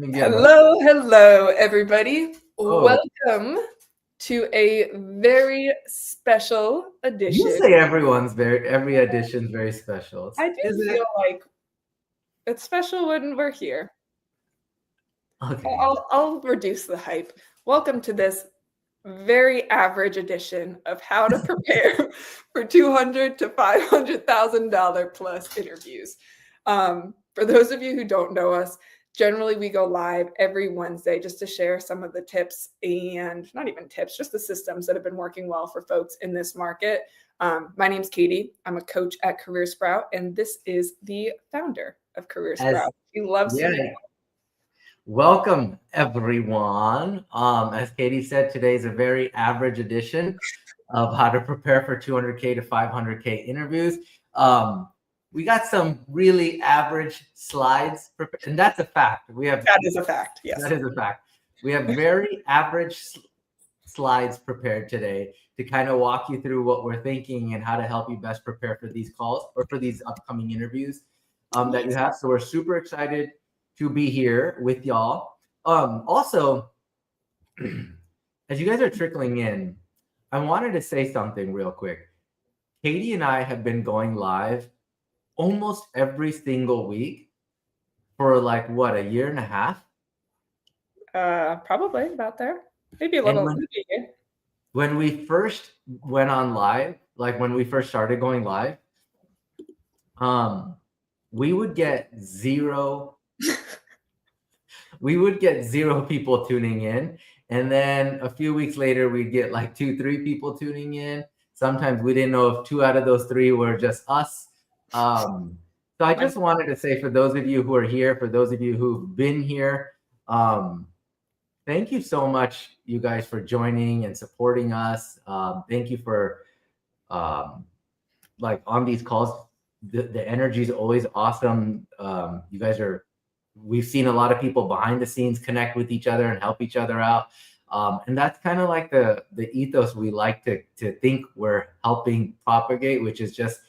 Miguel. Hello, everybody. Oh, Welcome to a very special you edition. say every edition's very special. I do Is feel it? like it's special when we're here. Okay. I'll reduce the hype. Welcome to this very average edition of how to prepare for $200,000 to $500,000 plus interviews. For those of you who don't know us, generally we go live every Wednesday just to share some of the tips and not even tips, just the systems that have been working well for folks in this market. My name's Katie. I'm a coach at Career Sprout, and this is the founder of Career As Sprout. He loves yeah, me. welcome everyone. As Katie said, today's a very average edition of how to prepare for 200K to 500K interviews. We got some really average slides, and that's a fact. That is a fact. Yes. That is a fact. We have very average slides prepared today to kind of walk you through what we're thinking and how to help you best prepare for these calls or for these upcoming interviews that you have. So we're super excited to be here with y'all. Also, as you guys are trickling in, I wanted to say something real quick. Katie and I have been going live almost every single week for like what, a year and a half? Probably about there. Maybe a little. When we first went on live, like when we first started going live, we would get zero people tuning in. And then a few weeks later, we'd get like 2-3 people tuning in. Sometimes we didn't know if 2 out of those 3 were just us. So I just wanted to say, for those of you who are here, for those of you who've been here, thank you so much, you guys, for joining and supporting us. Thank you for like on these calls. The energy is always awesome. You guys we've seen a lot of people behind the scenes connect with each other and help each other out. And that's kind of like the ethos we like to think we're helping propagate, which is just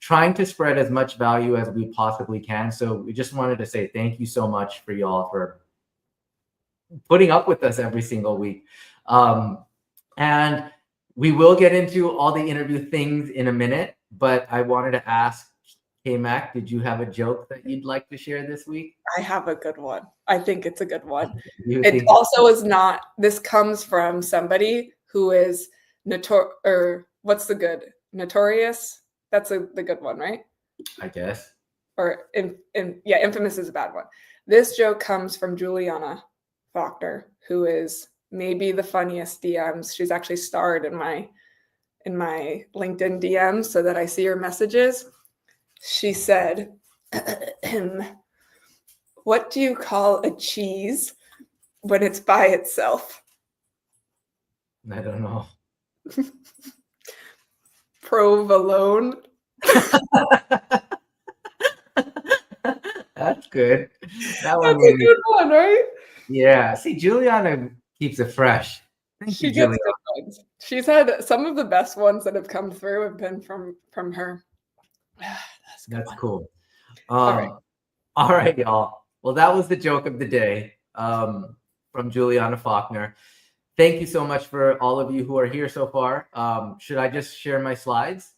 trying to spread as much value as we possibly can. So we just wanted to say thank you so much for y'all for putting up with us every single week. And we will get into all the interview things in a minute, but I wanted to ask, K-Mac, did you have a joke that you'd like to share this week? I have a good one. I think it's a good one. It also is not, this comes from somebody who is notorious? That's the good one, right? I guess. Or infamous is a bad one. This joke comes from Juliana Faulkner, who is maybe the funniest DMs. She's actually starred in my LinkedIn DMs so that I see her messages. She said, "What do you call a cheese when it's by itself?" I don't know. Provolone. That's good. That's a good one, right? Yeah. See, Juliana keeps it fresh. She gets good ones. She's had some of the best ones that have come through have been from her. That's cool. All right, y'all. Well, that was the joke of the day from Juliana Faulkner. Thank you so much for all of you who are here so far. Should I just share my slides?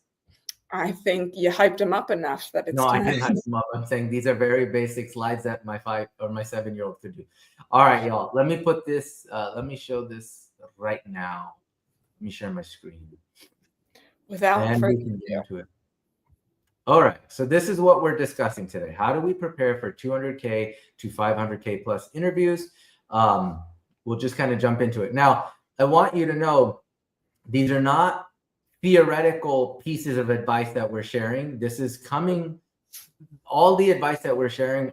I think you hyped them up enough that it's I didn't hype them up. I'm saying these are very basic slides that my 5 or my 7-year-old could do. All right, y'all. Let me put this. Let me show this right now. Let me share my screen. Without further ado. All right. So this is what we're discussing today. How do we prepare for 200K to 500K plus interviews? We'll just kind of jump into it. Now, I want you to know these are not theoretical pieces of advice that we're sharing. This is coming. All the advice that we're sharing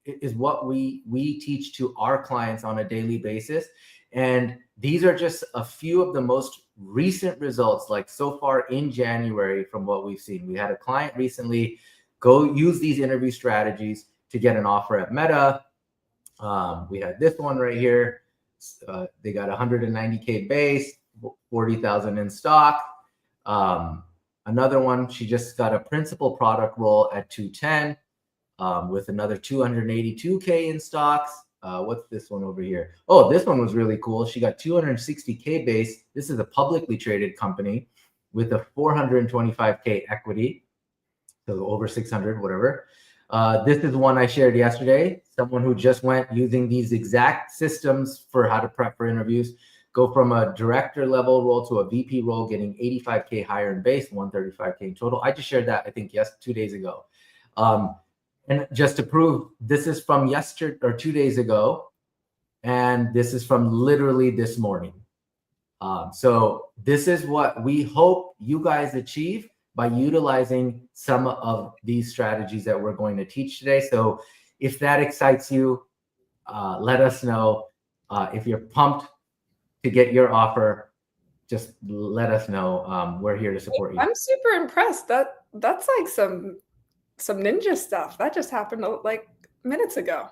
is what we teach to our clients on a daily basis. And these are just a few of the most recent results, like so far in January, from what we've seen. We had a client recently go use these interview strategies to get an offer at Meta. We had this one right here. They got 190K base, 40,000 in stock. Another one, she just got a principal product role at 210 with another 282K in stocks. What's this one over here? Oh, this one was really cool. She got 260K base. This is a publicly traded company with a 425K equity. So over 600, whatever. This is one I shared yesterday. Someone who just went using these exact systems for how to prep for interviews, go from a director level role to a VP role, getting 85K higher in base, 135K in total. I just shared that, I think, 2 days ago. And just to prove, this is from yesterday or 2 days ago, and this is from literally this morning. So this is what we hope you guys achieve by utilizing some of these strategies that we're going to teach today. So if that excites you, let us know. If you're pumped to get your offer, just let us know. We're here to support you. I'm super impressed. That's like some ninja stuff. That just happened like minutes ago.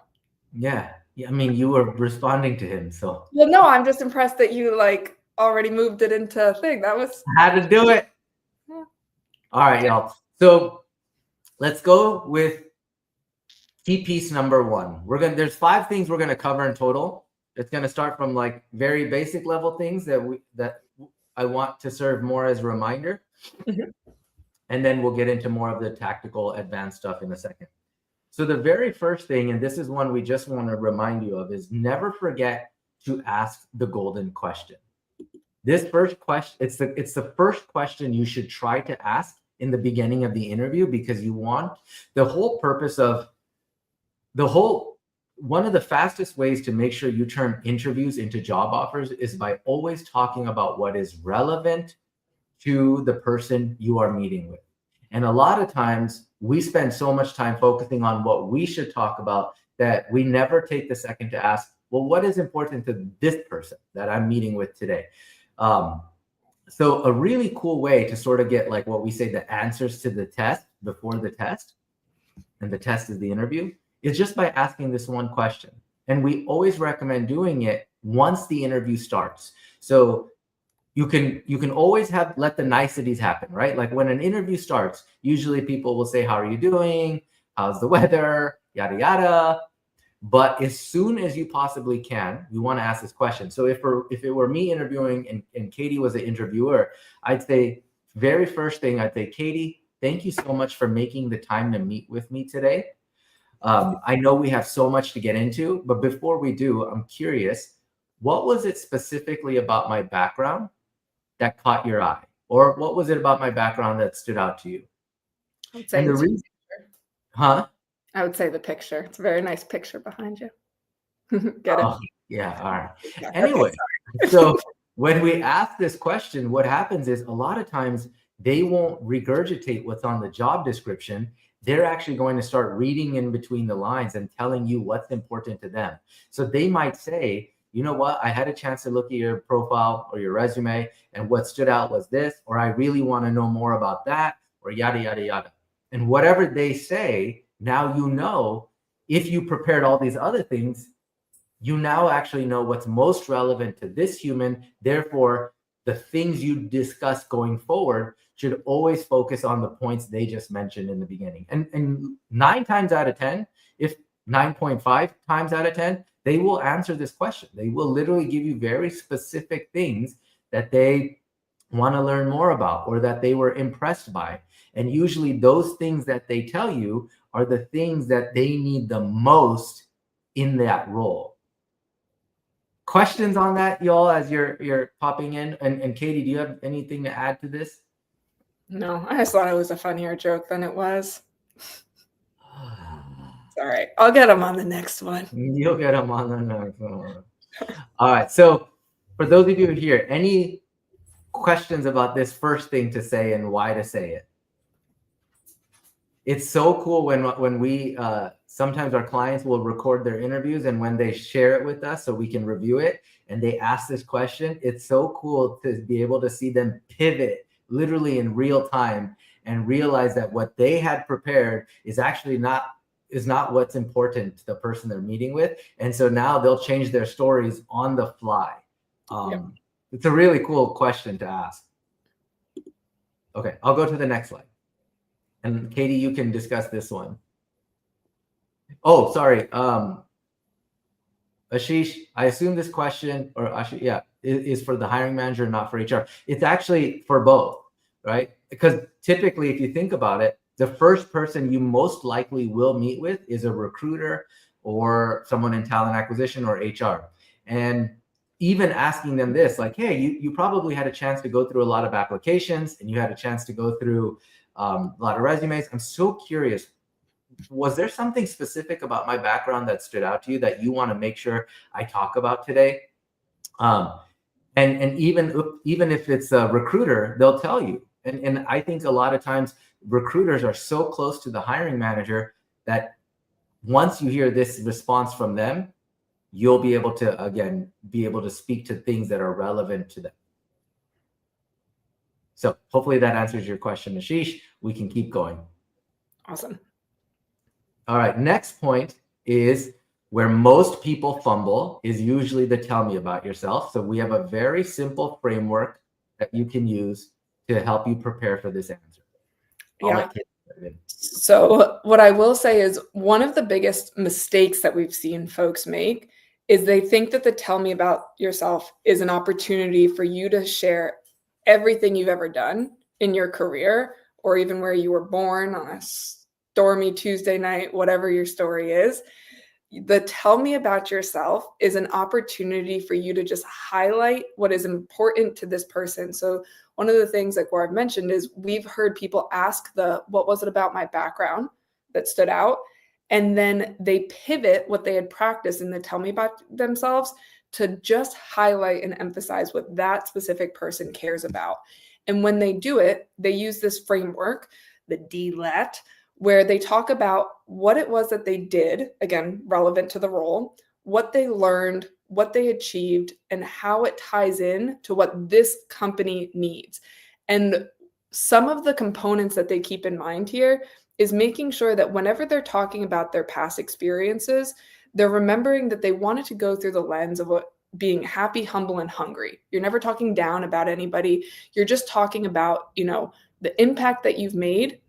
Yeah. I mean, you were responding to him, so. Well, no, I'm just impressed that you like already moved it into a thing. That was how to do it. Yeah. All right, y'all. So let's go with key piece number one. There's 5 things we're gonna cover in total. It's gonna start from like very basic level things that I want to serve more as a reminder. Mm-hmm. And then we'll get into more of the tactical advanced stuff in a second. So the very first thing, and this is one we just want to remind you of, is never forget to ask the golden question. This first question, it's the first question you should try to ask in the beginning of the interview, because you want the whole purpose of one of the fastest ways to make sure you turn interviews into job offers is by always talking about what is relevant to the person you are meeting with. And a lot of times we spend so much time focusing on what we should talk about that we never take the second to ask, well, what is important to this person that I'm meeting with today? So a really cool way to sort of get like what we say the answers to the test before the test, and the test is the interview, is just by asking this one question. And we always recommend doing it once the interview starts. So you can always let the niceties happen, right? Like when an interview starts, usually people will say, how are you doing? How's the weather? Yada, yada. But as soon as you possibly can, you want to ask this question. So if it were me interviewing and Katie was an interviewer, I'd say, very first thing, I'd say, Katie, thank you so much for making the time to meet with me today. I know we have so much to get into, but before we do, I'm curious, what was it specifically about my background that caught your eye? Or what was it about my background that stood out to you? I would say and the reason, huh? I would say the picture. It's a very nice picture behind you. Get it? Yeah, all right. Yeah, anyway, okay, so when we ask this question, what happens is a lot of times they won't regurgitate what's on the job description. They're actually going to start reading in between the lines and telling you what's important to them. So they might say, you know what, I had a chance to look at your profile or your resume, and what stood out was this, or I really want to know more about that, or yada, yada, yada. And whatever they say, now you know, if you prepared all these other things, you now actually know what's most relevant to this human. Therefore, the things you discuss going forward should always focus on the points they just mentioned in the beginning. And 9 times out of 10, if 9.5 times out of 10, they will answer this question. They will literally give you very specific things that they want to learn more about or that they were impressed by. And usually those things that they tell you are the things that they need the most in that role. Questions on that, y'all, as you're popping in? And Katie, do you have anything to add to this? No, I just thought it was a funnier joke than it was. All right, I'll get them on the next one. You'll get them on the next one. All right, so for those of you here, any questions about this first thing to say and why to say it? It's so cool when we sometimes our clients will record their interviews, and when they share it with us so we can review it and they ask this question, it's so cool to be able to see them pivot literally in real time and realize that what they had prepared is actually not what's important to the person they're meeting with. And so now they'll change their stories on the fly. It's a really cool question to ask. Okay, I'll go to the next slide. And Katie, you can discuss this one. Oh, sorry. Ashish, I assume this question, or is for the hiring manager, not for HR. It's actually for both, right? Because typically, if you think about it, the first person you most likely will meet with is a recruiter or someone in talent acquisition or HR. And even asking them this, like, hey, you probably had a chance to go through a lot of applications and you had a chance to go through a lot of resumes. I'm so curious, was there something specific about my background that stood out to you that you want to make sure I talk about today? And even if it's a recruiter, they'll tell you. And I think a lot of times recruiters are so close to the hiring manager that once you hear this response from them, you'll be able to speak to things that are relevant to them. So hopefully that answers your question, Ashish. We can keep going. Awesome. All right, next point is where most people fumble is usually the tell me about yourself. So we have a very simple framework that you can use to help you prepare for this answer. Yeah. So what I will say is one of the biggest mistakes that we've seen folks make is they think that the tell me about yourself is an opportunity for you to share everything you've ever done in your career, or even where you were born on a stormy Tuesday night, whatever your story is. The tell me about yourself is an opportunity for you to just highlight what is important to this person. So one of the things like where I've mentioned is we've heard people ask what was it about my background that stood out? And then they pivot what they had practiced in the tell me about themselves to just highlight and emphasize what that specific person cares about. And when they do it, they use this framework, the DLET, where they talk about what it was that they did, again, relevant to the role, what they learned, what they achieved, and how it ties in to what this company needs. And some of the components that they keep in mind here is making sure that whenever they're talking about their past experiences, they're remembering that they wanted to go through the lens of what being happy, humble, and hungry. You're never talking down about anybody. You're just talking about, the impact that you've made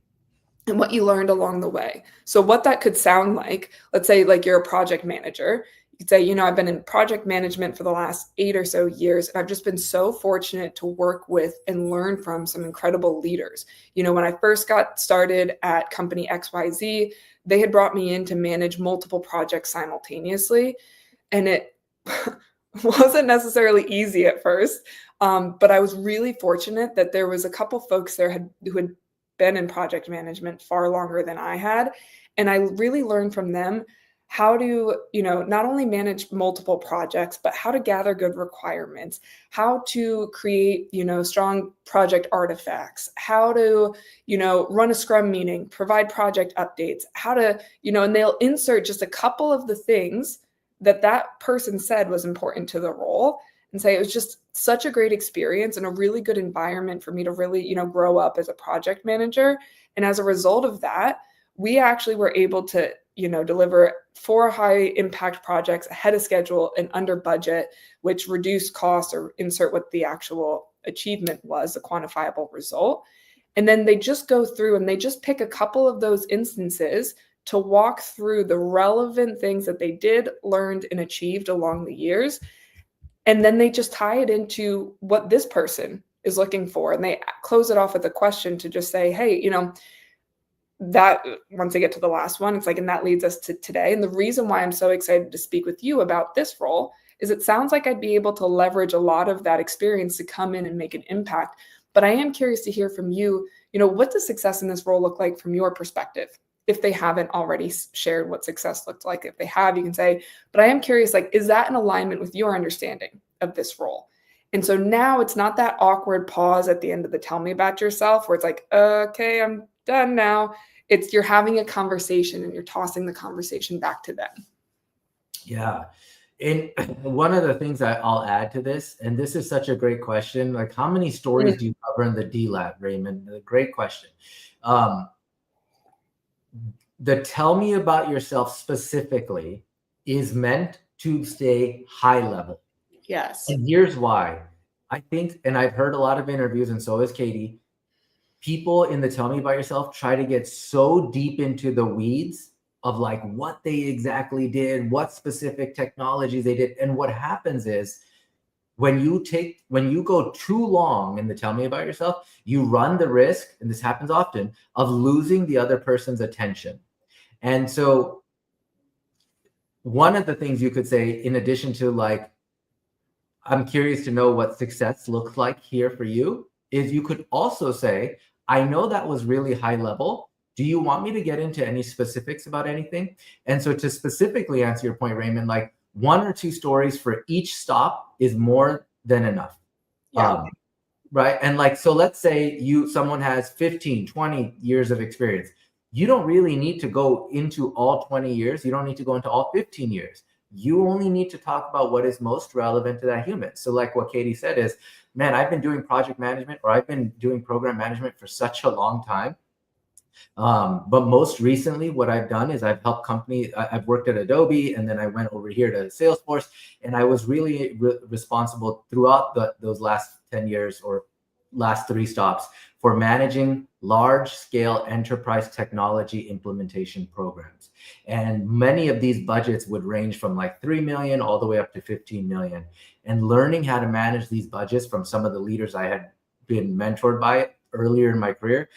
and what you learned along the way. So what that could sound like, let's say like you're a project manager. You could say, I've been in project management for the last 8 or so years, and I've just been so fortunate to work with and learn from some incredible leaders. When I first got started at company XYZ, they had brought me in to manage multiple projects simultaneously. And it wasn't necessarily easy at first, but I was really fortunate that there was a couple folks there who had been in project management far longer than I had. And I really learned from them how to, not only manage multiple projects, but how to gather good requirements, how to create, strong project artifacts, how to, run a scrum meeting, provide project updates, how to, and they'll insert just a couple of the things that person said was important to the role and say it was just such a great experience and a really good environment for me to really, grow up as a project manager. And as a result of that, we actually were able to, deliver 4 high impact projects ahead of schedule and under budget, which reduced costs or insert what the actual achievement was, the quantifiable result. And then they just go through and they just pick a couple of those instances to walk through the relevant things that they did, learned, and achieved along the years. And then they just tie it into what this person is looking for. And they close it off with a question to just say, hey, that once they get to the last one, it's like, and that leads us to today. And the reason why I'm so excited to speak with you about this role is it sounds like I'd be able to leverage a lot of that experience to come in and make an impact. But I am curious to hear from you, what does success in this role look like from your perspective? If they haven't already shared what success looked like. If they have, you can say, but I am curious, is that in alignment with your understanding of this role? And so now it's not that awkward pause at the end of the tell me about yourself where it's like, okay, I'm done now. It's you're having a conversation and you're tossing the conversation back to them. Yeah. And one of the things that I'll add to this, and this is such a great question, like how many stories do you cover in the DLAT, Raymond? A great question. The tell me about yourself specifically is meant to stay high level. Yes. And here's why. I think, and I've heard a lot of interviews, and so has Katie, people in the tell me about yourself try to get so deep into the weeds of like what they exactly did, what specific technologies they did. And what happens is when you go too long in the tell me about yourself, you run the risk, and this happens often, of losing the other person's attention. And so one of the things you could say, in addition to like, I'm curious to know what success looks like here for you, is you could also say, I know that was really high level. Do you want me to get into any specifics about anything? And so to specifically answer your point, Raymond, like 1 or 2 stories for each stop is more than enough. Yeah. Right. And like, so let's say someone has 15, 20 years of experience. You don't really need to go into all 20 years. You don't need to go into all 15 years. You only need to talk about what is most relevant to that human. So like what Katie said is, man, I've been doing project management, or I've been doing program management for such a long time. But most recently, what I've done is I've helped companies. I've worked at Adobe, and then I went over here to Salesforce, and I was really responsible throughout those last 10 years or last 3 stops for managing large-scale enterprise technology implementation programs. And many of these budgets would range from like 3 million all the way up to 15 million. And learning how to manage these budgets from some of the leaders I had been mentored by earlier in my career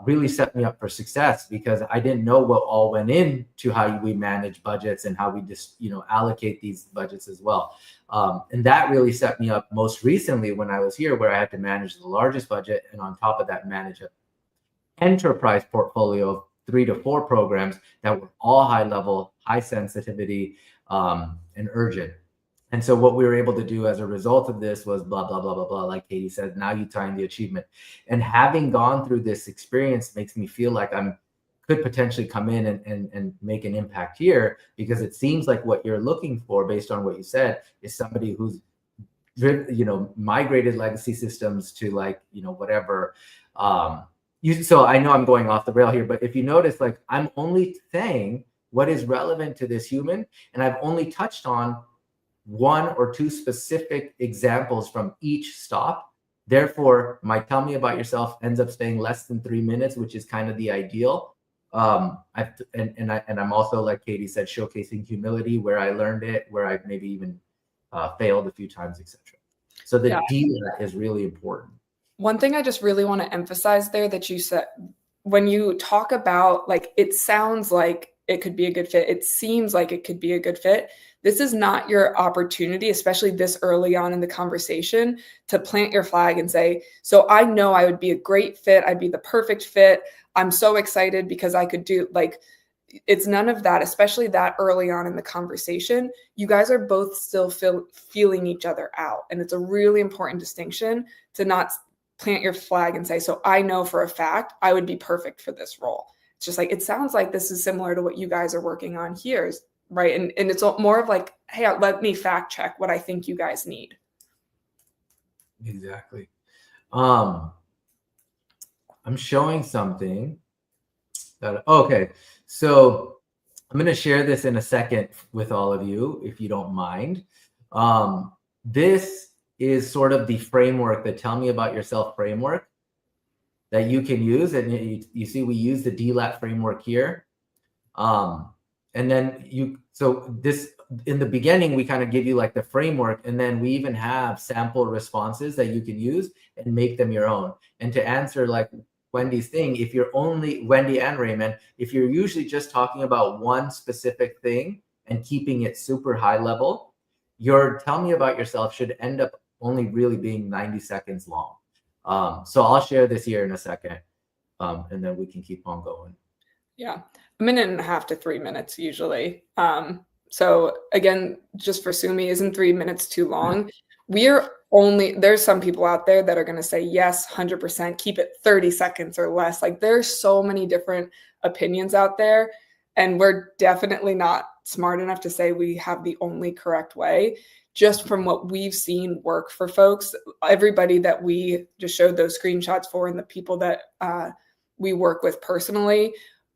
really set me up for success, because I didn't know what all went into how we manage budgets and how we just, allocate these budgets as well. And that really set me up most recently when I was here, where I had to manage the largest budget, and on top of that, manage an enterprise portfolio of 3 to 4 programs that were all high level, high sensitivity, and urgent. And so what we were able to do as a result of this was blah, blah, blah, blah, blah. Like Katie said, now you tie in the achievement. And having gone through this experience makes me feel like could potentially come in and make an impact here, because it seems like what you're looking for, based on what you said, is somebody who's migrated legacy systems to like, whatever. So I know I'm going off the rail here, but if you notice, like, I'm only saying what is relevant to this human, and I've only touched on 1 or 2 specific examples from each stop. Therefore, my tell me about yourself ends up staying less than 3 minutes, which is kind of the ideal. I'm also, like Katie said, showcasing humility where I learned it, where I've maybe even failed a few times, etc. So the DLAT is really important. One thing I just really want to emphasize there that you said, when you talk about, like, it sounds like it could be a good fit, it seems like it could be a good fit. This is not your opportunity, especially this early on in the conversation, to plant your flag and say, so I know I would be a great fit. I'd be the perfect fit. I'm so excited because I could do, like, it's none of that, especially that early on in the conversation. You guys are both still feeling each other out. And it's a really important distinction to not plant your flag and say, so I know for a fact I would be perfect for this role. It's just like, it sounds like this is similar to what you guys are working on here, right? And it's more of like, hey, let me fact check what I think you guys need. Exactly. I'm showing something that, okay. So I'm going to share this in a second with all of you, if you don't mind. This is sort of the framework, the tell me about yourself framework that you can use. And you see, we use the DLAT framework here. And then so this, in the beginning, we kind of give you like the framework, and then we even have sample responses that you can use and make them your own. And to answer like Wendy's thing, if you're only, Wendy and Raymond, if you're usually just talking about one specific thing and keeping it super high level, your tell me about yourself should end up only really being 90 seconds long. So I'll share this here in a second, and then we can keep on going. Yeah, 1.5 to 3 minutes usually. So again, just for Sumi, isn't 3 minutes too long? There's some people out there that are going to say, yes, 100%, keep it 30 seconds or less. Like, there's so many different opinions out there, and we're definitely not smart enough to say we have the only correct way. Just from what we've seen work for folks, everybody that we just showed those screenshots for, and the people that we work with personally,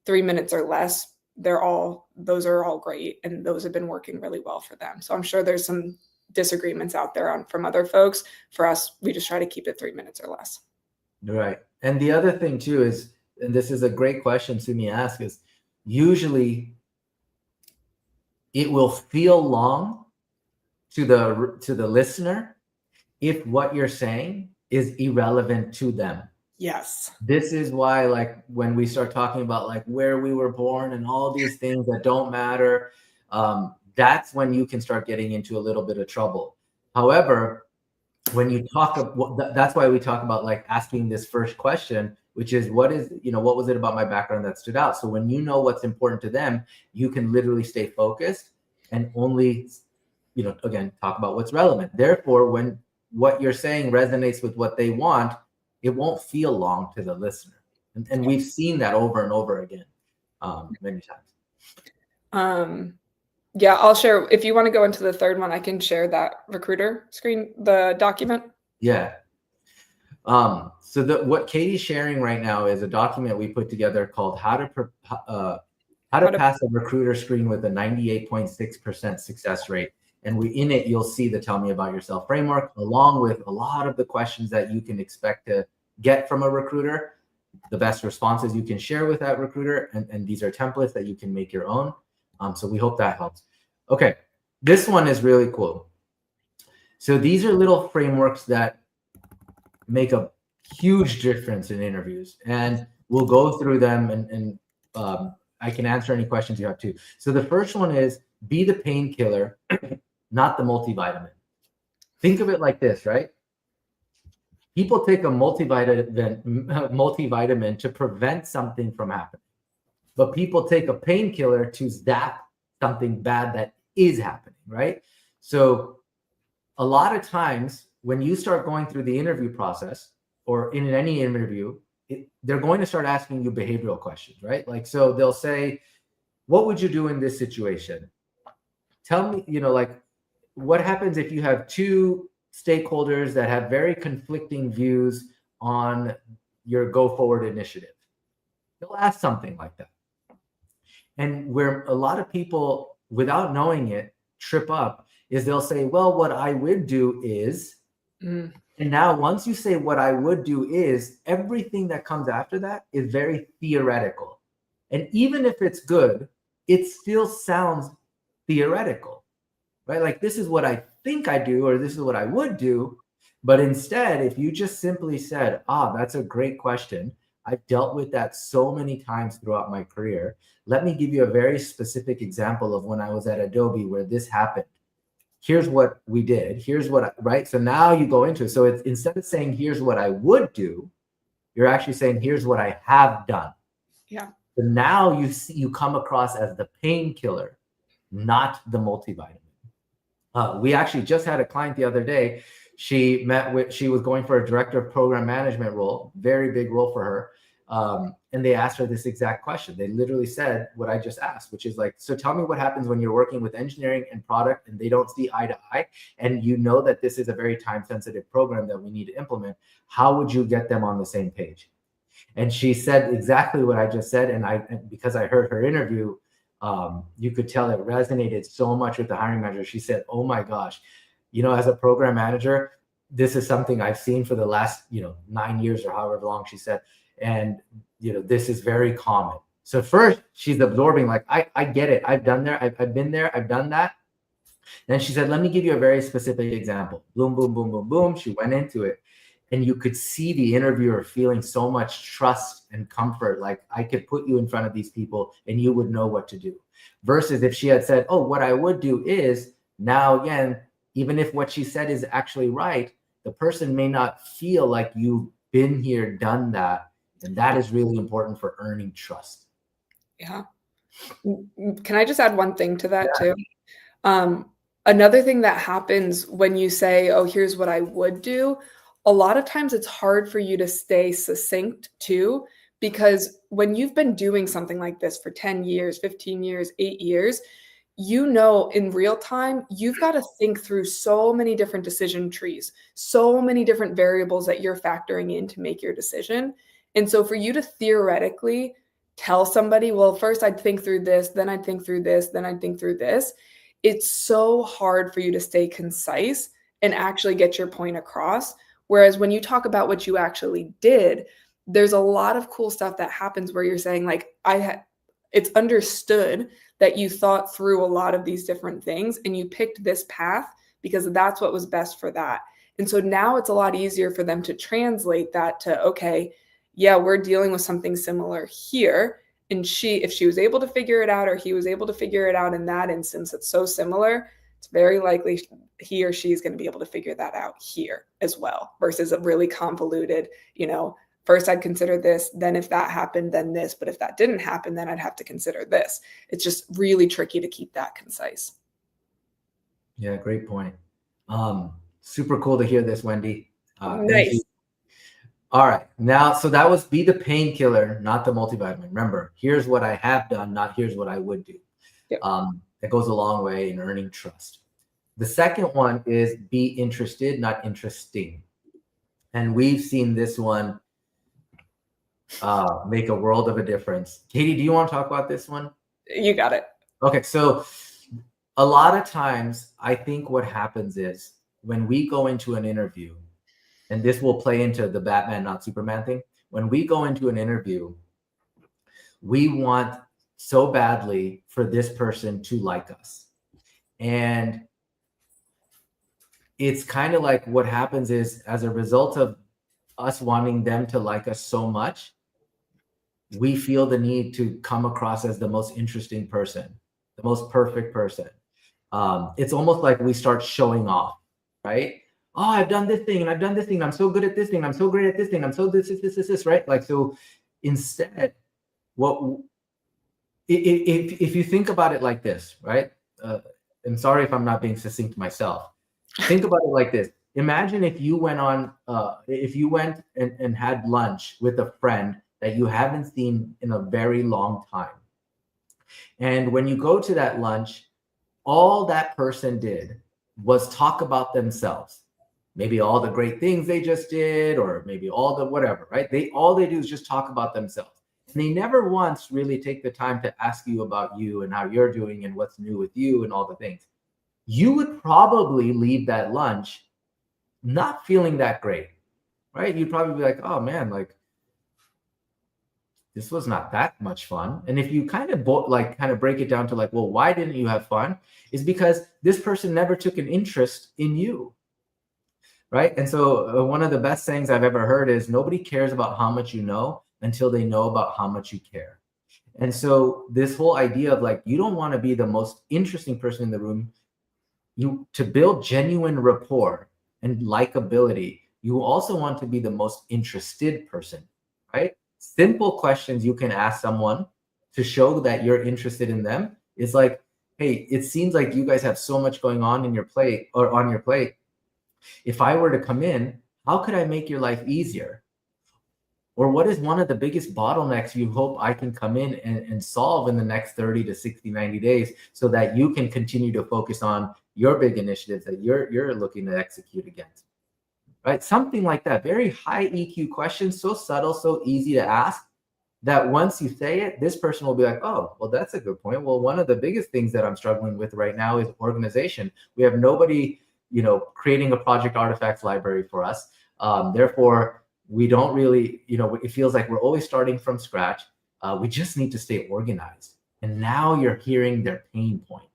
3 minutes or less, those are all great, and those have been working really well for them. So I'm sure there's some disagreements out there from other folks. For us, we just try to keep it 3 minutes or less. Right. And the other thing too is, and this is a great question Sumi asked, is usually it will feel long to the listener if what you're saying is irrelevant to them. Yes. This is why, like, when we start talking about like where we were born and all these things that don't matter, that's when you can start getting into a little bit of trouble. However, when you talk, that's why we talk about like asking this first question, which is what was it about my background that stood out? So when you know what's important to them, you can literally stay focused and only, again, talk about what's relevant. Therefore, when what you're saying resonates with what they want, it won't feel long to the listener. And we've seen that over and over again, many times. Yeah, I'll share. If you want to go into the third one, I can share that recruiter screen, the document. Yeah. So what Katie's sharing right now is a document we put together called How to Pass a Recruiter Screen with a 98.6% success rate. And in it, you'll see the Tell Me About Yourself framework, along with a lot of the questions that you can expect to get from a recruiter, the best responses you can share with that recruiter. And these are templates that you can make your own. So we hope that helps. Okay, this one is really cool. So these are little frameworks that make a huge difference in interviews. And we'll go through them and I can answer any questions you have too. So the first one is be the painkiller, not the multivitamin. Think of it like this, right? People take a multivitamin to prevent something from happening, but people take a painkiller to zap something bad that is happening, right? So a lot of times when you start going through the interview process or in any interview, they're going to start asking you behavioral questions, right? Like, so they'll say, what would you do in this situation? Tell me, like, what happens if you have two stakeholders that have very conflicting views on your go forward initiative? They'll ask something like that. And where a lot of people, without knowing it, trip up is they'll say, well, what I would do is, and now once you say what I would do is, everything that comes after that is very theoretical. And even if it's good, it still sounds theoretical, right? Like, this is what I think I do, or this is what I would do. But instead, if you just simply said, that's a great question. I've dealt with that so many times throughout my career. Let me give you a very specific example of when I was at Adobe where this happened. Here's what we did. Here's what, right? So now you go into it. So it's, instead of saying, here's what I would do, you're actually saying, here's what I have done. Yeah. So now you come across as the painkiller, not the multivitamin. We actually just had a client the other day. She was going for a director of program management role, very big role for her. And they asked her this exact question. They literally said what I just asked, which is like, so tell me what happens when you're working with engineering and product and they don't see eye to eye, and you know that this is a very time sensitive program that we need to implement. How would you get them on the same page? And she said exactly what I just said. And because I heard her interview, you could tell it resonated so much with the hiring manager. She said, oh my gosh, as a program manager, this is something I've seen for the last, 9 years or however long, she said. And, this is very common. So first she's absorbing, like, I get it. I've done there. I've been there. I've done that. Then she said, let me give you a very specific example. Boom, boom, boom, boom, boom. She went into it. And you could see the interviewer feeling so much trust and comfort. Like, I could put you in front of these people and you would know what to do. Versus if she had said, oh, what I would do is, now again, even if what she said is actually right, the person may not feel like you've been here, done that. And that is really important for earning trust. Yeah. Can I just add one thing to that too? Another thing that happens when you say, oh, here's what I would do, a lot of times it's hard for you to stay succinct too, because when you've been doing something like this for 10 years, 15 years, 8 years, in real time, you've got to think through so many different decision trees, so many different variables that you're factoring in to make your decision. And so for you to theoretically tell somebody, well, first I'd think through this, then I'd think through this, then I'd think through this, it's so hard for you to stay concise and actually get your point across. Whereas when you talk about what you actually did, there's a lot of cool stuff that happens where you're saying, like, It's understood that you thought through a lot of these different things and you picked this path because that's what was best for that. And so now it's a lot easier for them to translate that to, okay, yeah, we're dealing with something similar here. And if she was able to figure it out, or he was able to figure it out in that instance, it's so similar, it's very likely he or she is going to be able to figure that out here as well, versus a really convoluted, first I'd consider this, then if that happened, then this, but if that didn't happen, then I'd have to consider this. It's just really tricky to keep that concise. Yeah, great point. Super cool to hear this, Wendy. Nice. Thank you. All right. Now, so that was be the painkiller, not the multivitamin. Remember, here's what I have done, not here's what I would do. Yep. That goes a long way in earning trust. The second one is be interested, not interesting. And we've seen this one make a world of a difference. Katie, do you want to talk about this one? You got it. Okay. So a lot of times, I think what happens is when we go into an interview, and this will play into the Batman, not Superman thing. When we go into an interview, we want so badly for this person to like us. And it's kind of like what happens is, as a result of us wanting them to like us so much, we feel the need to come across as the most interesting person, the most perfect person. It's almost like we start showing off, right? Oh, I've done this thing and I've done this thing. I'm so good at this thing. I'm so great at this thing. I'm so this, right? Like, so instead, if you think about it like this, right? I'm sorry if I'm not being succinct myself. Think about it like this. Imagine if you went and had lunch with a friend that you haven't seen in a very long time. And when you go to that lunch, all that person did was talk about themselves. Maybe all the great things they just did, or maybe all the whatever, right? All they do is just talk about themselves. And they never once really take the time to ask you about you and how you're doing and what's new with you and all the things. You would probably leave that lunch not feeling that great, right? You'd probably be like, oh man, like this was not that much fun. And if you kind of break it down to like, well, why didn't you have fun? Is because this person never took an interest in you. Right. And so one of the best sayings I've ever heard is nobody cares about how much you know until they know about how much you care. And so this whole idea of like, you don't want to be the most interesting person in the room. To build genuine rapport and likability, you also want to be the most interested person, right? Simple questions you can ask someone to show that you're interested in them is like, hey, it seems like you guys have so much going on in your plate or on your plate. If I were to come in, how could I make your life easier? Or what is one of the biggest bottlenecks you hope I can come in and solve in the next 30 to 60, 90 days so that you can continue to focus on your big initiatives that you're looking to execute against, right? Something like that. Very high EQ questions, so subtle, so easy to ask that once you say it, this person will be like, oh, well, that's a good point. Well, one of the biggest things that I'm struggling with right now is organization. We have nobody creating a project artifacts library for us. Therefore, we don't really, it feels like we're always starting from scratch. We just need to stay organized. And now you're hearing their pain point.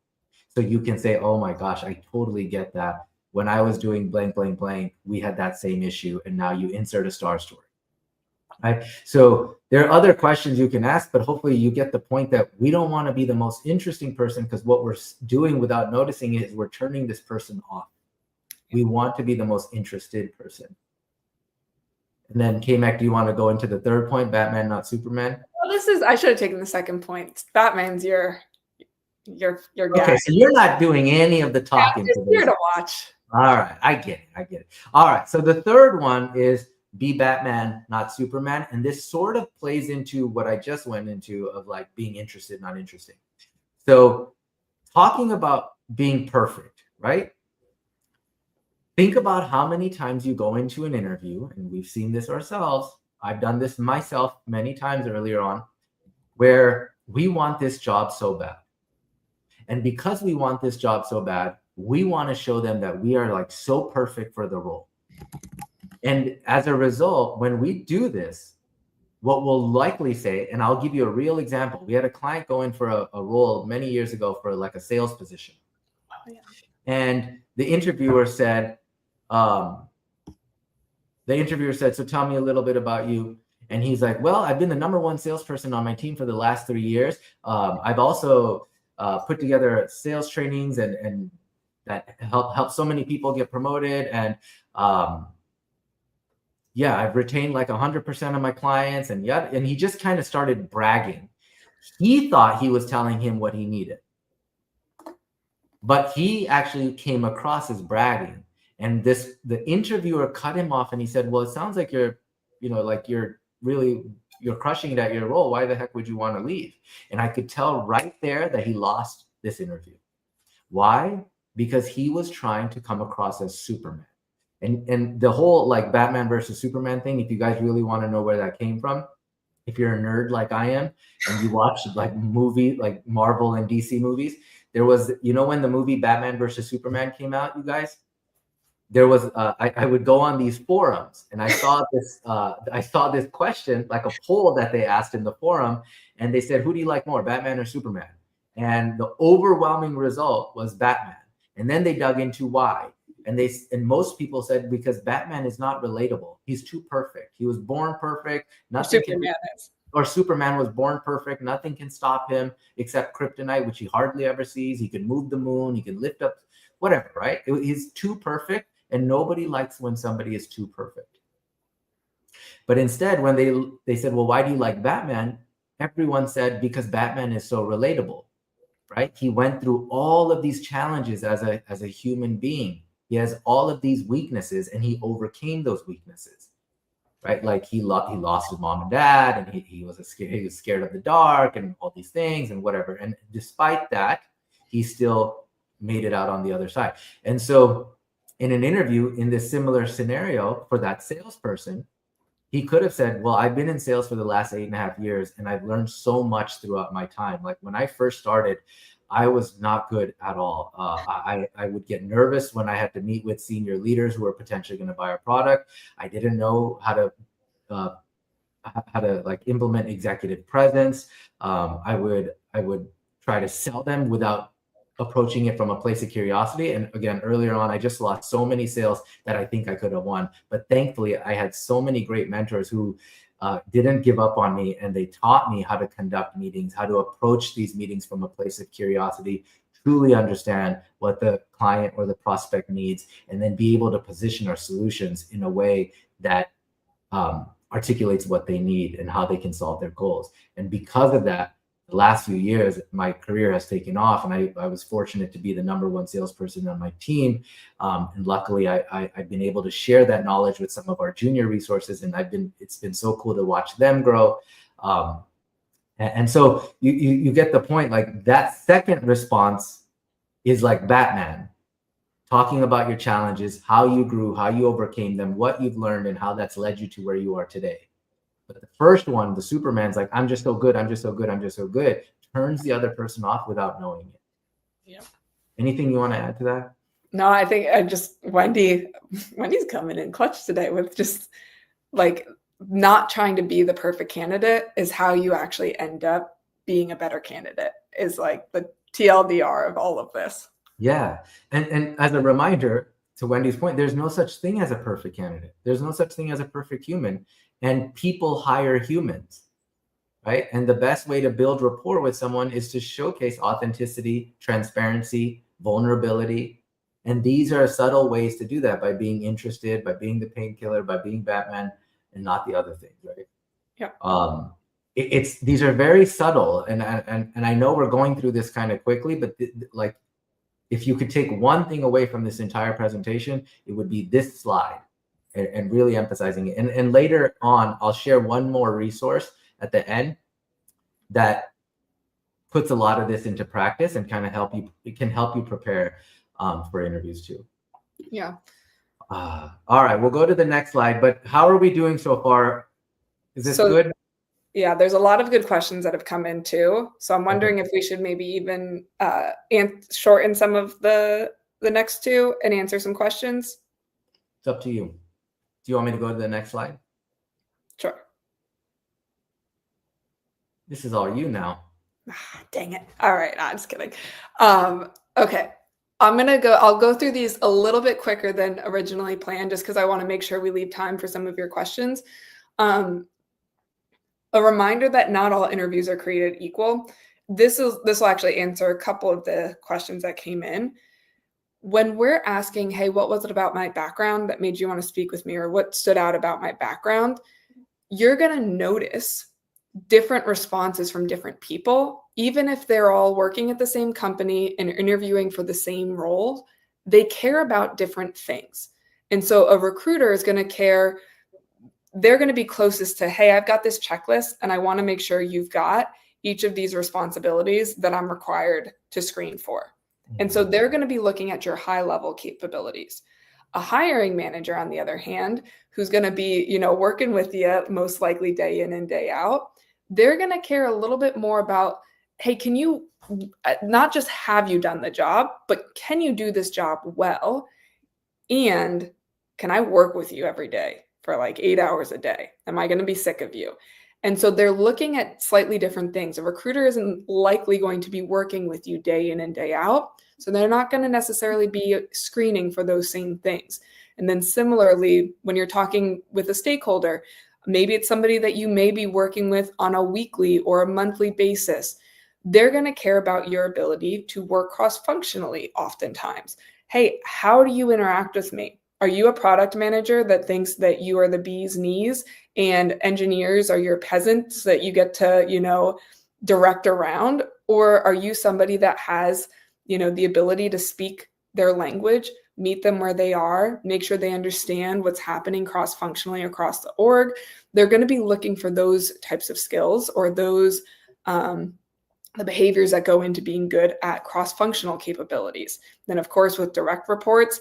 So you can say, oh my gosh, I totally get that. When I was doing blank, blank, blank, we had that same issue. And now you insert a star story. Right? So there are other questions you can ask, but hopefully you get the point that we don't want to be the most interesting person, because what we're doing without noticing is we're turning this person off. We want to be the most interested person. And then K-Mac, do you want to go into the third point, Batman, not Superman? Well, I should have taken the second point. Batman's your guy. Okay, so you're not doing any of the talking. Yeah, just here to watch. All right, I get it. All right, so the third one is be Batman, not Superman. And this sort of plays into what I just went into of like being interested, not interesting. So talking about being perfect, right? Think about how many times you go into an interview, and we've seen this ourselves. I've done this myself many times earlier on, where we want this job so bad. And because we want this job so bad, we want to show them that we are like so perfect for the role. And as a result, when we do this, what we'll likely say, and I'll give you a real example. We had a client go in for a role many years ago for like a sales position. Oh, yeah. And the interviewer said, so tell me a little bit about you. And he's like, well, I've been the #1 salesperson on my team for the last 3 years. I've also put together sales trainings and that help so many people get promoted. And yeah, I've retained like 100% of my clients. And yeah, and he just kind of started bragging. He thought he was telling him what he needed, but he actually came across as bragging. And the interviewer cut him off and he said, well, it sounds like you're crushing it at your role. Why the heck would you want to leave? And I could tell right there that he lost this interview. Why? Because he was trying to come across as Superman. And the whole like Batman versus Superman thing, if you guys really want to know where that came from, if you're a nerd like I am and you watch like Marvel and DC movies, there was, when the movie Batman versus Superman came out, you guys, there was I would go on these forums and I saw this question, like a poll that they asked in the forum, and they said, who do you like more, Batman or Superman? And the overwhelming result was Batman. And then they dug into why. And most people said because Batman is not relatable. He's too perfect. He was born perfect. Superman was born perfect. Nothing can stop him except kryptonite, which he hardly ever sees. He can move the moon. He can lift up whatever, right? He's too perfect. And nobody likes when somebody is too perfect. But instead, when they said, well, why do you like Batman? Everyone said, because Batman is so relatable, right? He went through all of these challenges as a human being. He has all of these weaknesses and he overcame those weaknesses, right? Like he lost his mom and dad, and he was scared of the dark and all these things and whatever. And despite that, he still made it out on the other side. And so in an interview in this similar scenario for that salesperson, he could have said, well, I've been in sales for the last 8.5 years and I've learned so much throughout my time. Like when I first started, I was not good at all. I would get nervous when I had to meet with senior leaders who were potentially going to buy our product. I didn't know how to like implement executive presence. I would try to sell them without approaching it from a place of curiosity. And again, earlier on, I just lost so many sales that I think I could have won. But thankfully, I had so many great mentors who didn't give up on me, and they taught me how to conduct meetings, how to approach these meetings from a place of curiosity, truly understand what the client or the prospect needs, and then be able to position our solutions in a way that articulates what they need and how they can solve their goals. And because of that, the last few years, my career has taken off, and I was fortunate to be the #1 salesperson on my team. And luckily, I've been able to share that knowledge with some of our junior resources, and it's been so cool to watch them grow. And so you get the point. Like that second response is like Batman, talking about your challenges, how you grew, how you overcame them, what you've learned, and how that's led you to where you are today. But the first one, the Superman's like, I'm just so good, I'm just so good, I'm just so good, turns the other person off without knowing it. Yeah. Anything you want to add to that? No, I think Wendy's coming in clutch today with just like not trying to be the perfect candidate is how you actually end up being a better candidate, is like the TLDR of all of this. Yeah. And as a reminder, to Wendy's point, there's no such thing as a perfect candidate. There's no such thing as a perfect human. And people hire humans, right? And the best way to build rapport with someone is to showcase authenticity, transparency, vulnerability. And these are subtle ways to do that, by being interested, by being the painkiller, by being Batman, and not the other things, right? Yeah. These are very subtle. And I know we're going through this kind of quickly, but like, if you could take one thing away from this entire presentation, it would be this slide. And really emphasizing it. And later on, I'll share one more resource at the end that puts a lot of this into practice and kind of it can help you prepare for interviews too. Yeah. All right, we'll go to the next slide. But how are we doing so far? Is this good? Yeah, there's a lot of good questions that have come in too. So I'm wondering if we should maybe even shorten some of the next two and answer some questions. It's up to you. Do you want me to go to the next slide? Sure. This is all you now. Dang it. All right. I'm just kidding. Okay. I'll go through these a little bit quicker than originally planned, just because I want to make sure we leave time for some of your questions. A reminder that not all interviews are created equal. This will actually answer a couple of the questions that came in. When we're asking, hey, what was it about my background that made you want to speak with me, or what stood out about my background, you're going to notice different responses from different people. Even if they're all working at the same company and interviewing for the same role, they care about different things. And so a recruiter is going to care, they're going to be closest to, hey, I've got this checklist and I want to make sure you've got each of these responsibilities that I'm required to screen for. And so they're going to be looking at your high level capabilities. A hiring manager, on the other hand, who's going to be, working with you most likely day in and day out, they're going to care a little bit more about, hey, can you not just have you done the job, but can you do this job well? And can I work with you every day for like 8 hours a day? Am I going to be sick of you? And so they're looking at slightly different things. A recruiter isn't likely going to be working with you day in and day out. So they're not going to necessarily be screening for those same things. And then similarly, when you're talking with a stakeholder, maybe it's somebody that you may be working with on a weekly or a monthly basis. They're going to care about your ability to work cross-functionally oftentimes. Hey, how do you interact with me? Are you a product manager that thinks that you are the bee's knees and engineers are your peasants that you get to, direct around? Or are you somebody that has, the ability to speak their language, meet them where they are, make sure they understand what's happening cross-functionally across the org? They're going to be looking for those types of skills or those the behaviors that go into being good at cross-functional capabilities. Then, of course, with direct reports,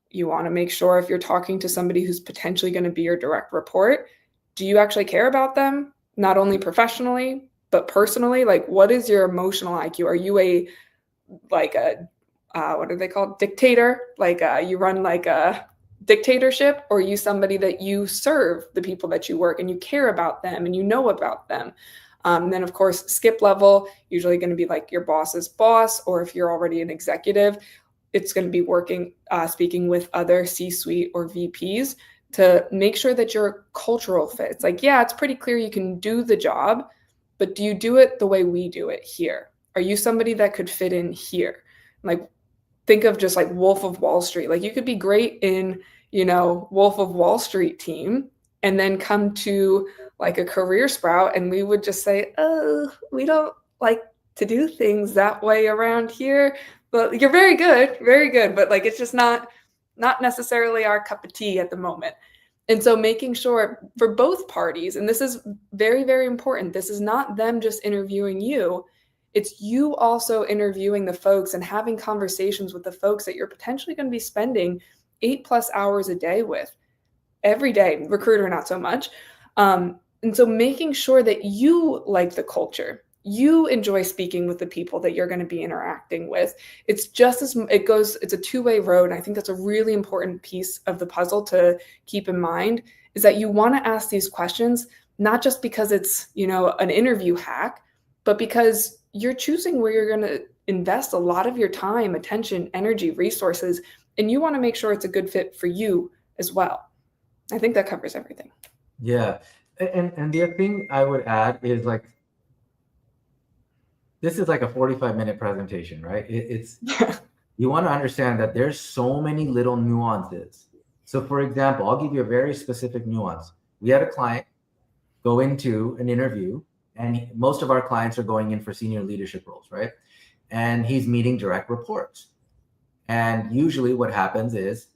you want to make sure if you're talking to somebody who's potentially going to be your direct report, do you actually care about them? Not only professionally, but personally? Like, what is your emotional IQ? Are you what are they called? Dictator? Like you run like a dictatorship, or are you somebody that you serve the people that you work and you care about them and you know about them? Then, of course, skip level, usually going to be like your boss's boss, or if you're already an executive, it's going to be speaking with other C-suite or VPs to make sure that your cultural fit. It's like, yeah, it's pretty clear you can do the job, but do you do it the way we do it here? Are you somebody that could fit in here? Like, think of just like Wolf of Wall Street. Like, you could be great in, Wolf of Wall Street team and then come to like a career sprout and we would just say, oh, we don't like to do things that way around here. But you're very good. But like, it's just not necessarily our cup of tea at the moment. And so making sure for both parties, and this is very, very important, this is not them just interviewing you. It's you also interviewing the folks and having conversations with the folks that you're potentially going to be spending 8+ hours a day with every day, recruiter, not so much. And so making sure that you like the culture, you enjoy speaking with the people that you're going to be interacting with. It's a two-way road. And I think that's a really important piece of the puzzle to keep in mind, is that you want to ask these questions, not just because it's, an interview hack, but because you're choosing where you're going to invest a lot of your time, attention, energy, resources, and you want to make sure it's a good fit for you as well. I think that covers everything. Yeah. And the other thing I would add is like, this is like a 45-minute presentation, right? You want to understand that there's so many little nuances. So for example, I'll give you a very specific nuance. We had a client go into an interview, and most of our clients are going in for senior leadership roles, right? And he's meeting direct reports. And usually what happens is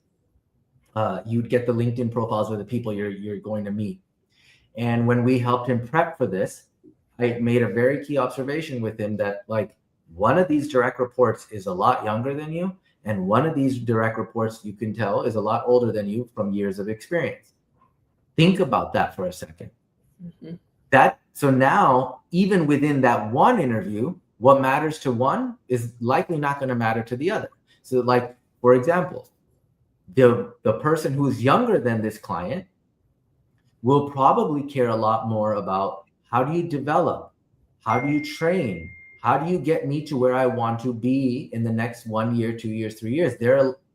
you'd get the LinkedIn profiles of the people you're going to meet. And when we helped him prep for this, I made a very key observation with him that like one of these direct reports is a lot younger than you, and one of these direct reports you can tell is a lot older than you from years of experience. Think about that for a second. Mm-hmm. So now, even within that one interview, what matters to one is likely not going to matter to the other. So like, for example, the person who's younger than this client will probably care a lot more about how do you develop? How do you train? How do you get me to where I want to be in the next 1 year, 2 years, 3 years?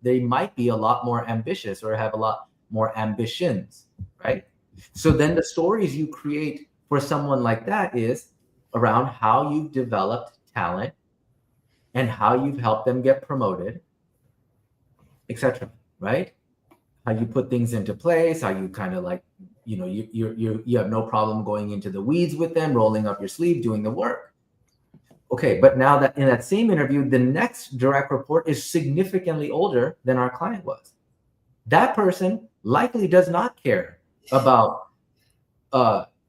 They might be a lot more ambitious or have a lot more ambitions, right? So then the stories you create for someone like that is around how you've developed talent and how you've helped them get promoted, etc. Right? How you put things into place, how you kind of like, you have no problem going into the weeds with them, rolling up your sleeve, doing the work. Okay, but now that in that same interview, the next direct report is significantly older than our client was. That person likely does not care about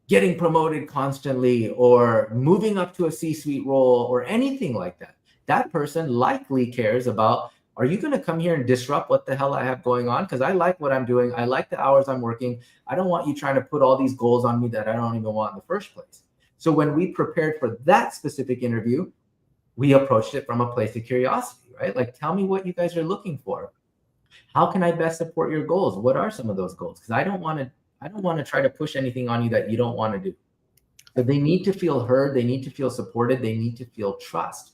getting promoted constantly or moving up to a C-suite role or anything like that. That person likely cares about, are you going to come here and disrupt what the hell I have going on? Because I like what I'm doing. I like the hours I'm working. I don't want you trying to put all these goals on me that I don't even want in the first place. So when we prepared for that specific interview, we approached it from a place of curiosity, right? Like, tell me what you guys are looking for. How can I best support your goals? What are some of those goals? Because I don't want to try to push anything on you that you don't want to do. But they need to feel heard. They need to feel supported. They need to feel trust.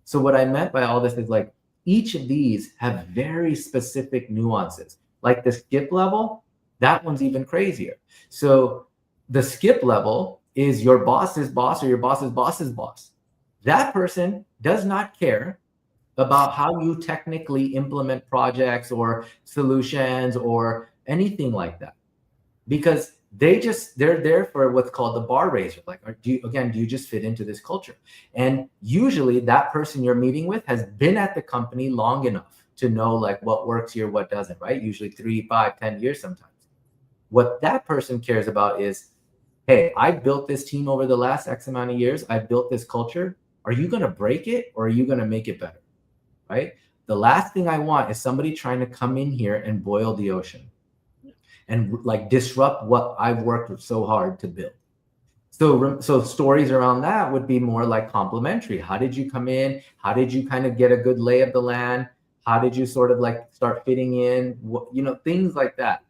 So what I meant by all this is like, each of these have very specific nuances. Like the skip level, that one's even crazier. So the skip level is your boss's boss or your boss's boss's boss. That person does not care about how you technically implement projects or solutions or anything like that, because they're there for what's called the bar raiser. Like, do you just fit into this culture? And usually that person you're meeting with has been at the company long enough to know like what works here, what doesn't, right? Usually 3, 5, 10 years sometimes. What that person cares about is, hey, I built this team over the last X amount of years. I built this culture. Are you going to break it or are you going to make it better? Right? The last thing I want is somebody trying to come in here and boil the ocean and like disrupt what I've worked so hard to build. So stories around that would be more like complimentary. How did you come in? How did you kind of get a good lay of the land? How did you sort of like start fitting in? Things like that.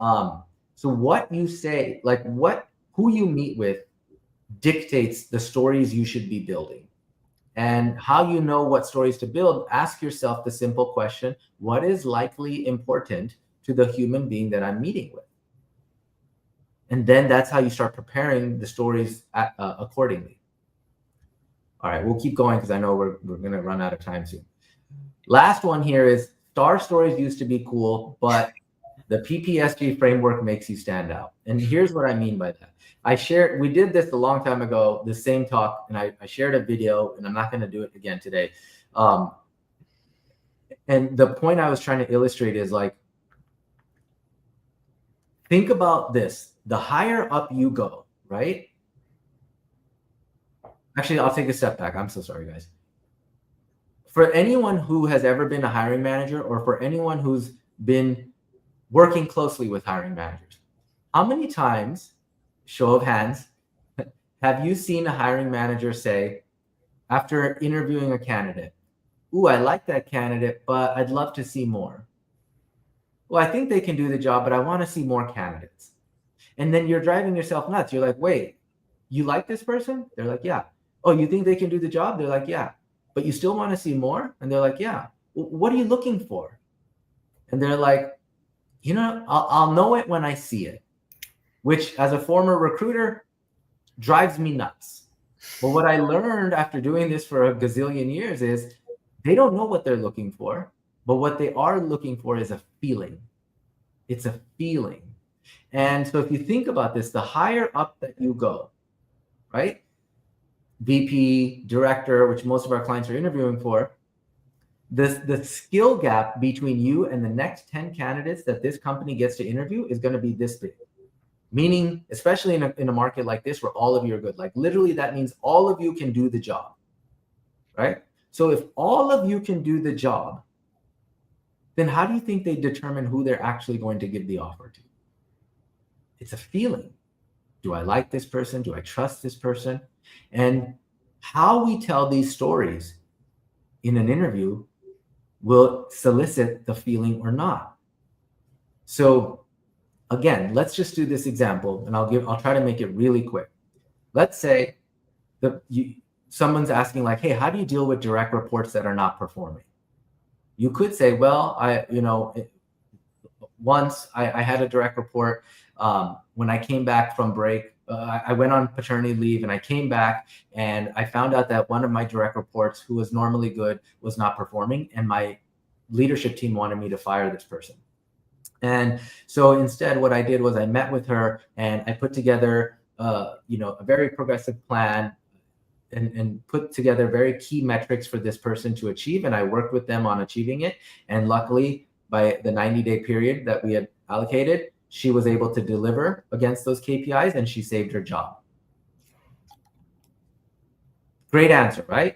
So what you say, like who you meet with dictates the stories you should be building. And how you know what stories to build, ask yourself the simple question, what is likely important to the human being that I'm meeting with? And then that's how you start preparing the stories accordingly. All right, we'll keep going because I know we're going to run out of time soon. Last one here is star stories used to be cool, but the PPSG framework makes you stand out. And here's what I mean by that. We did this a long time ago, the same talk, and I shared a video, and I'm not going to do it again today. And the point I was trying to illustrate is like, think about this. The higher up you go, right? Actually, I'll take a step back. I'm so sorry, guys. For anyone who has ever been a hiring manager or for anyone who's been working closely with hiring managers, how many times, show of hands, have you seen a hiring manager say, after interviewing a candidate, ooh, I like that candidate, but I'd love to see more. Well, I think they can do the job, but I want to see more candidates. And then you're driving yourself nuts. You're like, wait, you like this person? They're like, yeah. Oh, you think they can do the job? They're like, yeah. But you still want to see more? And they're like, yeah. What are you looking for? And they're like, I'll know it when I see it, which as a former recruiter drives me nuts. But what I learned after doing this for a gazillion years is they don't know what they're looking for, but what they are looking for is a feeling. It's a feeling. And so if you think about this, the higher up that you go, right? VP, director, which most of our clients are interviewing for, the skill gap between you and the next 10 candidates that this company gets to interview is going to be this big. Meaning, especially in a market like this where all of you are good, like literally that means all of you can do the job, right? So if all of you can do the job, then how do you think they determine who they're actually going to give the offer to? It's a feeling. Do I like this person? Do I trust this person? And how we tell these stories in an interview will solicit the feeling or not. So again, let's just do this example and I'll try to make it really quick. Let's say someone's asking like, hey, how do you deal with direct reports that are not performing? You could say, well, once I had a direct report when I came back from break. I went on paternity leave and I came back and I found out that one of my direct reports, who was normally good, was not performing, and my leadership team wanted me to fire this person. And so instead, what I did was I met with her and I put together, a very progressive plan and put together very key metrics for this person to achieve. And I worked with them on achieving it. And luckily, by the 90-day period that we had allocated, she was able to deliver against those KPIs and she saved her job. Great answer, right?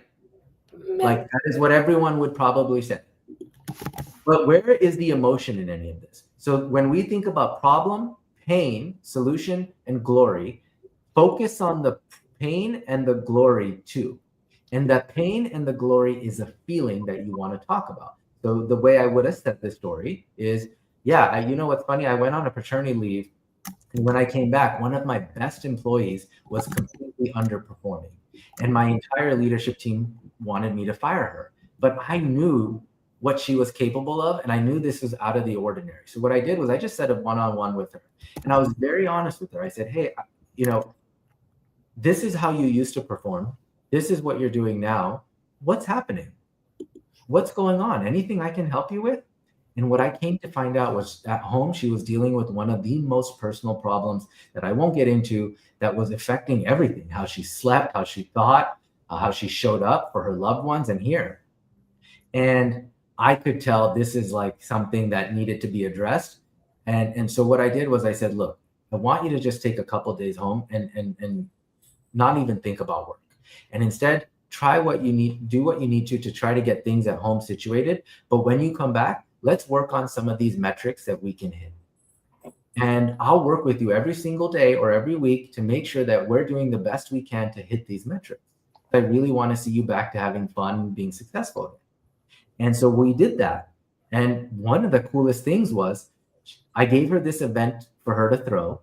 Like, that is what everyone would probably say. But where is the emotion in any of this? So when we think about problem, pain, solution, and glory, focus on the pain and the glory too. And that pain and the glory is a feeling that you want to talk about. So the way I would have said this story is, yeah, you know what's funny? I went on a paternity leave, and when I came back, one of my best employees was completely underperforming. And my entire leadership team wanted me to fire her. But I knew what she was capable of, and I knew this was out of the ordinary. So what I did was I just said a one-on-one with her. And I was very honest with her. I said, hey, this is how you used to perform. This is what you're doing now. What's happening? What's going on? Anything I can help you with? And what I came to find out was at home, she was dealing with one of the most personal problems that I won't get into, that was affecting everything: how she slept, how she thought, how she showed up for her loved ones and here. And I could tell this is like something that needed to be addressed. And so what I did was I said, look, I want you to just take a couple of days home and not even think about work. And instead, do what you need to try to get things at home situated. But when you come back, let's work on some of these metrics that we can hit. And I'll work with you every single day or every week to make sure that we're doing the best we can to hit these metrics. I really want to see you back to having fun and being successful. And so we did that. And one of the coolest things was I gave her this event for her to throw.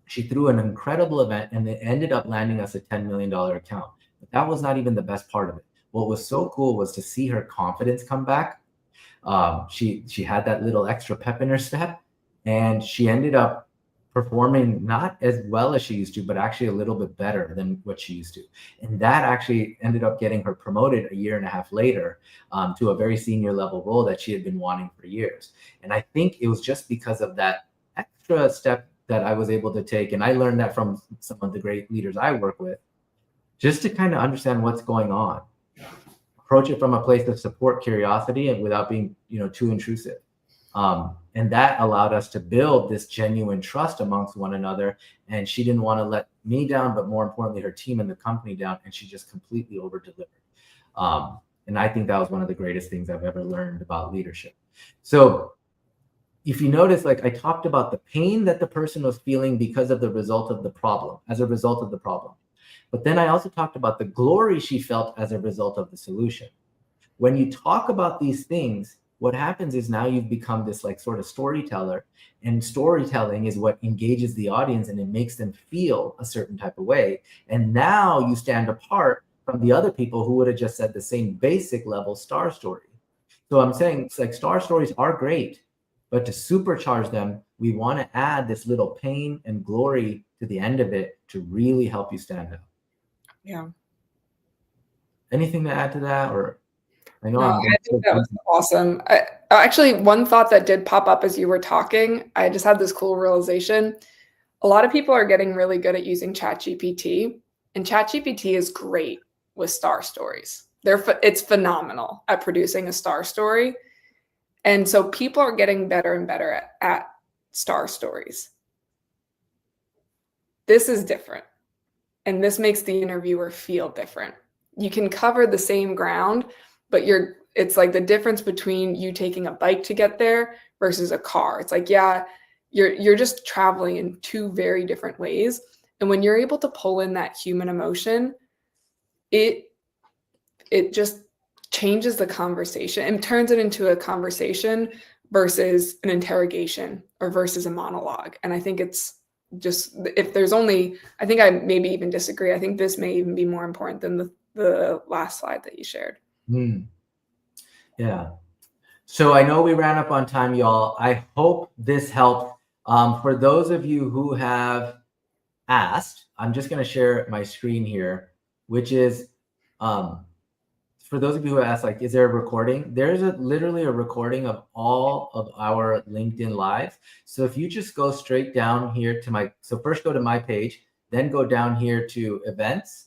She threw an incredible event and it ended up landing us a $10 million account. But that was not even the best part of it. What was so cool was to see her confidence come back. She had that little extra pep in her step, and she ended up performing not as well as she used to, but actually a little bit better than what she used to. And that actually ended up getting her promoted a year and a half later to a very senior level role that she had been wanting for years. And I think it was just because of that extra step that I was able to take. And I learned that from some of the great leaders I work with, just to kind of understand what's going on. Approach it from a place of support, curiosity, and without being, too intrusive. And that allowed us to build this genuine trust amongst one another. And she didn't want to let me down, but more importantly, her team and the company down. And she just completely over-delivered. And I think that was one of the greatest things I've ever learned about leadership. So if you notice, like I talked about the pain that the person was feeling because of the result of the problem, as a result of the problem. But then I also talked about the glory she felt as a result of the solution. When you talk about these things, what happens is now you've become this like sort of storyteller, and storytelling is what engages the audience and it makes them feel a certain type of way. And now you stand apart from the other people who would have just said the same basic level star story. So I'm saying it's like star stories are great, but to supercharge them, we want to add this little pain and glory to the end of it to really help you stand out. Yeah. Anything to add to that? Or I think that was awesome. Actually, one thought that did pop up as you were talking, I just had this cool realization. A lot of people are getting really good at using ChatGPT, and ChatGPT is great with star stories. It's phenomenal at producing a star story. And so people are getting better and better at star stories. This is different. And this makes the interviewer feel different. You can cover the same ground, but it's like the difference between you taking a bike to get there versus a car. It's like, yeah, you're just traveling in two very different ways. And when you're able to pull in that human emotion, it just changes the conversation and turns it into a conversation versus an interrogation or versus a monologue. And I think it's just if there's only, I think I maybe even disagree. I think this may even be more important than the last slide that you shared. Yeah. So I know we ran up on time, y'all. I hope this helped. For those of you who have asked, I'm just going to share my screen here, which is for those of you who asked, like, is there a recording? There's literally a recording of all of our LinkedIn lives. So if you just go straight down here to so first go to my page, then go down here to events,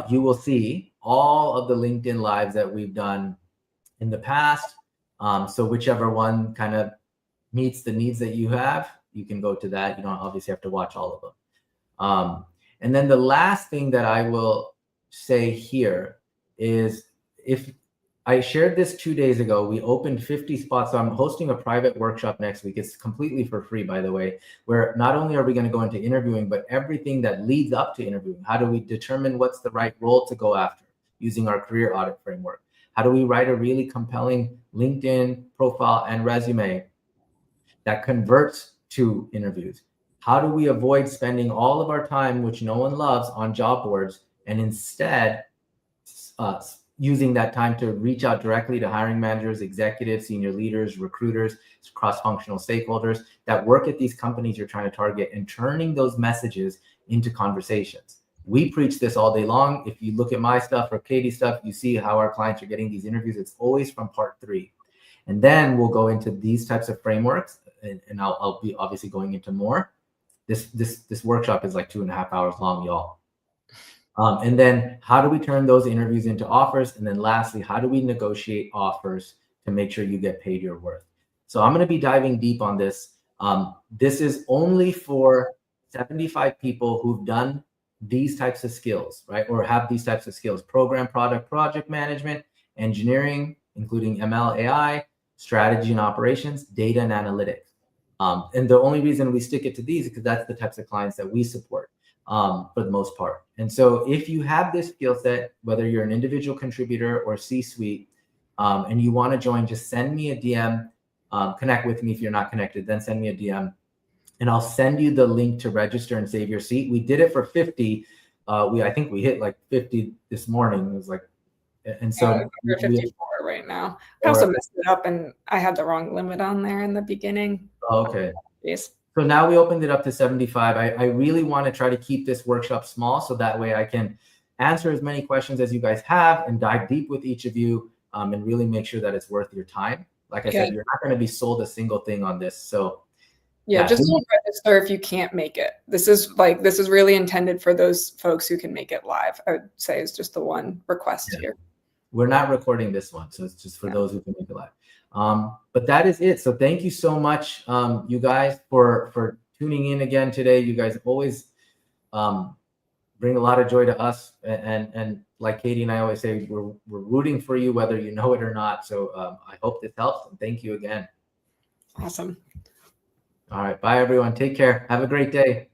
you will see all of the LinkedIn lives that we've done in the past. So whichever one kind of meets the needs that you have, you can go to that. You don't obviously have to watch all of them. And then the last thing that I will say here is, if I shared this 2 days ago, we opened 50 spots. So I'm hosting a private workshop next week. It's completely for free, by the way, where not only are we going to go into interviewing, but everything that leads up to interviewing. How do we determine what's the right role to go after using our career audit framework? How do we write a really compelling LinkedIn profile and resume that converts to interviews? How do we avoid spending all of our time, which no one loves, on job boards, and instead using that time to reach out directly to hiring managers, executives, senior leaders, recruiters, cross-functional stakeholders that work at these companies you're trying to target, and turning those messages into conversations? We preach this all day long. If you look at my stuff or Katie's stuff, you see how our clients are getting these interviews. It's always from part 3. And then we'll go into these types of frameworks, and I'll be obviously going into more. This workshop is like 2.5 hours long, y'all. And then how do we turn those interviews into offers? And then lastly, how do we negotiate offers to make sure you get paid your worth? So I'm going to be diving deep on this. This is only for 75 people who've done these types of skills, right? Or have these types of skills: program, product, project management, engineering, including ML, AI, strategy and operations, data and analytics. And the only reason we stick it to these is because that's the types of clients that we support for the most part. And so if you have this skill set, whether you're an individual contributor or C-suite, and you want to join, just send me a DM, connect with me. If you're not connected, then send me a DM, and I'll send you the link to register and save your seat. We did it for 50. I think we hit like 50 this morning. It was like, and so we're 54 right now. I also messed it up, and I had the wrong limit on there in the beginning. Okay. Yes. So now we opened it up to 75. I really want to try to keep this workshop small, so that way I can answer as many questions as you guys have and dive deep with each of you, and really make sure that it's worth your time. Like I said, you're not going to be sold a single thing on this. So yeah, just don't register if you can't make it. This is really intended for those folks who can make it live. I would say is just the one request here. We're not recording this one, so it's just for those who can make it live. But that is it. So thank you so much, you guys, for tuning in again today. You guys always bring a lot of joy to us, and like Katie and I always say, we're rooting for you, whether you know it or not. So I hope this helps, and thank you again. Awesome. All right, bye everyone. Take care. Have a great day.